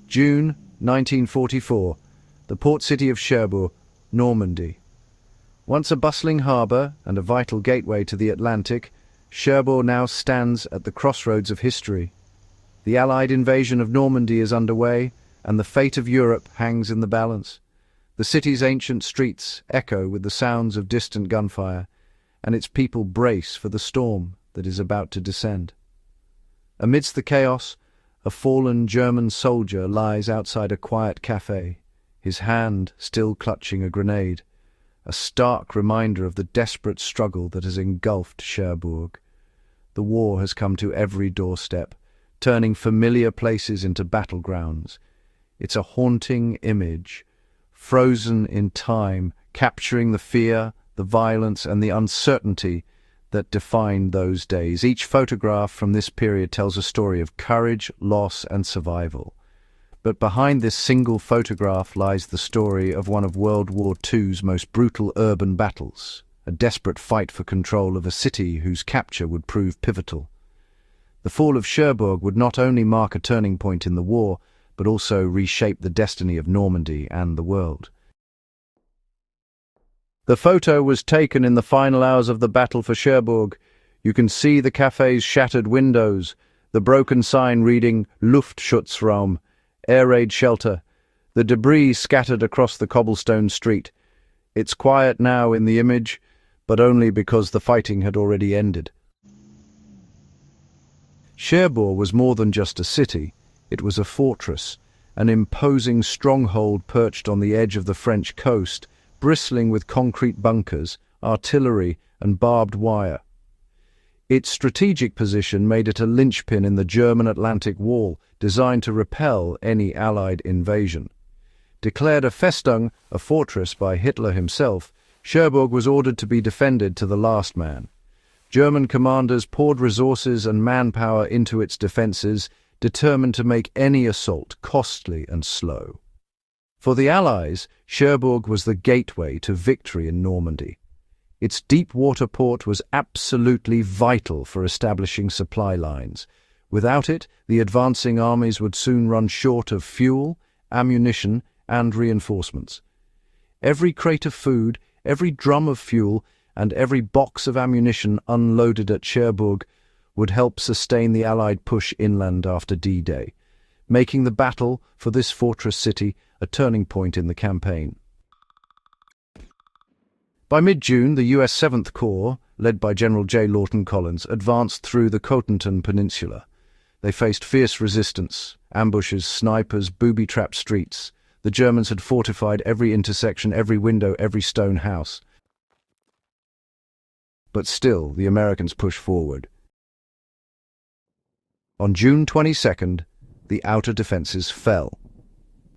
June 1944, the port city of Cherbourg, Normandy. Once a bustling harbour and a vital gateway to the Atlantic, Cherbourg now stands at the crossroads of history. The Allied invasion of Normandy is underway, and the fate of Europe hangs in the balance. The city's ancient streets echo with the sounds of distant gunfire, and its people brace for the storm that is about to descend. Amidst the chaos, a fallen German soldier lies outside a quiet café, his hand still clutching a grenade, a stark reminder of the desperate struggle that has engulfed Cherbourg. The war has come to every doorstep, turning familiar places into battlegrounds. It's a haunting image, frozen in time, capturing the fear, the violence, and the uncertainty that defined those days. Each photograph from this period tells a story of courage, loss, and survival. But behind this single photograph lies the story of one of World War II's most brutal urban battles, a desperate fight for control of a city whose capture would prove pivotal. The fall of Cherbourg would not only mark a turning point in the war, but also reshape the destiny of Normandy and the world. The photo was taken in the final hours of the battle for Cherbourg. You can see the cafe's shattered windows, the broken sign reading Luftschutzraum, air raid shelter, the debris scattered across the cobblestone street. It's quiet now in the image, but only because the fighting had already ended. Cherbourg was more than just a city. It was a fortress, an imposing stronghold perched on the edge of the French coast, bristling with concrete bunkers, artillery, and barbed wire. Its strategic position made it a linchpin in the German Atlantic Wall, designed to repel any Allied invasion. Declared a Festung, a fortress, by Hitler himself, Cherbourg was ordered to be defended to the last man. German commanders poured resources and manpower into its defences, determined to make any assault costly and slow. For the Allies, Cherbourg was the gateway to victory in Normandy. Its deep-water port was absolutely vital for establishing supply lines. Without it, the advancing armies would soon run short of fuel, ammunition, and reinforcements. Every crate of food, every drum of fuel, and every box of ammunition unloaded at Cherbourg would help sustain the Allied push inland after D-Day, making the battle for this fortress city a turning point in the campaign. By mid-June, the US 7th Corps, led by General J. Lawton Collins, advanced through the Cotentin Peninsula. They faced fierce resistance, ambushes, snipers, booby-trapped streets. The Germans had fortified every intersection, every window, every stone house. But still, the Americans pushed forward. On June 22nd, the outer defences fell.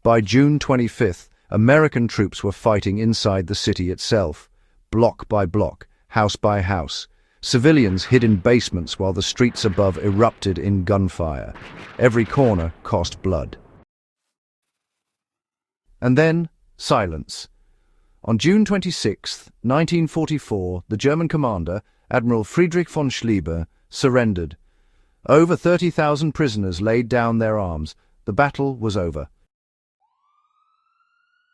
By June 25th, American troops were fighting inside the city itself, block by block, house by house. Civilians hid in basements while the streets above erupted in gunfire. Every corner cost blood. And then, silence. On June 26, 1944, the German commander, Admiral Friedrich von Schlieben, surrendered. Over 30,000 prisoners laid down their arms. The battle was over.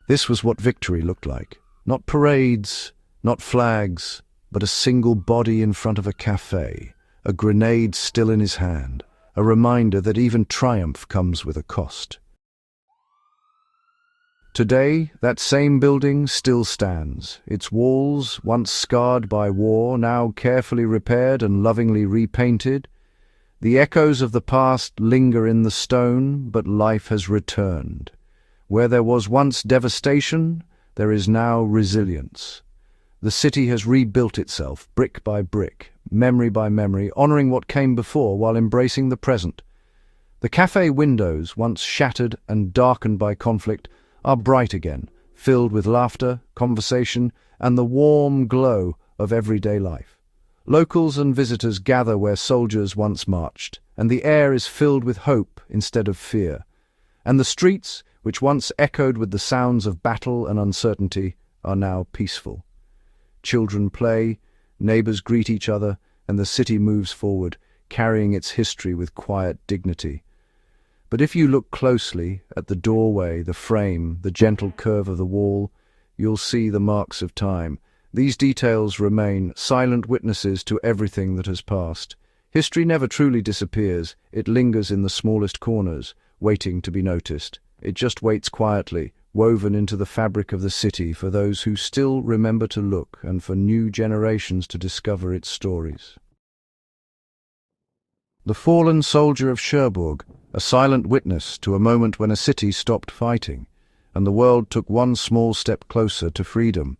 This was what victory looked like. Not parades, not flags, but a single body in front of a café, a grenade still in his hand, a reminder that even triumph comes with a cost. Today, that same building still stands, its walls, once scarred by war, now carefully repaired and lovingly repainted. The echoes of the past linger in the stone, but life has returned. Where there was once devastation, there is now resilience. The city has rebuilt itself, brick by brick, memory by memory, honouring what came before while embracing the present. The café windows, once shattered and darkened by conflict, are bright again, filled with laughter, conversation, and the warm glow of everyday life. Locals and visitors gather where soldiers once marched, and the air is filled with hope instead of fear. And the streets, which once echoed with the sounds of battle and uncertainty, are now peaceful. Children play, neighbours greet each other, and the city moves forward, carrying its history with quiet dignity. But if you look closely at the doorway, the frame, the gentle curve of the wall, you'll see the marks of time. These details remain silent witnesses to everything that has passed. History never truly disappears. It lingers in the smallest corners, waiting to be noticed. It just waits quietly, woven into the fabric of the city for those who still remember to look and for new generations to discover its stories. The fallen soldier of Cherbourg, a silent witness to a moment when a city stopped fighting, and the world took one small step closer to freedom.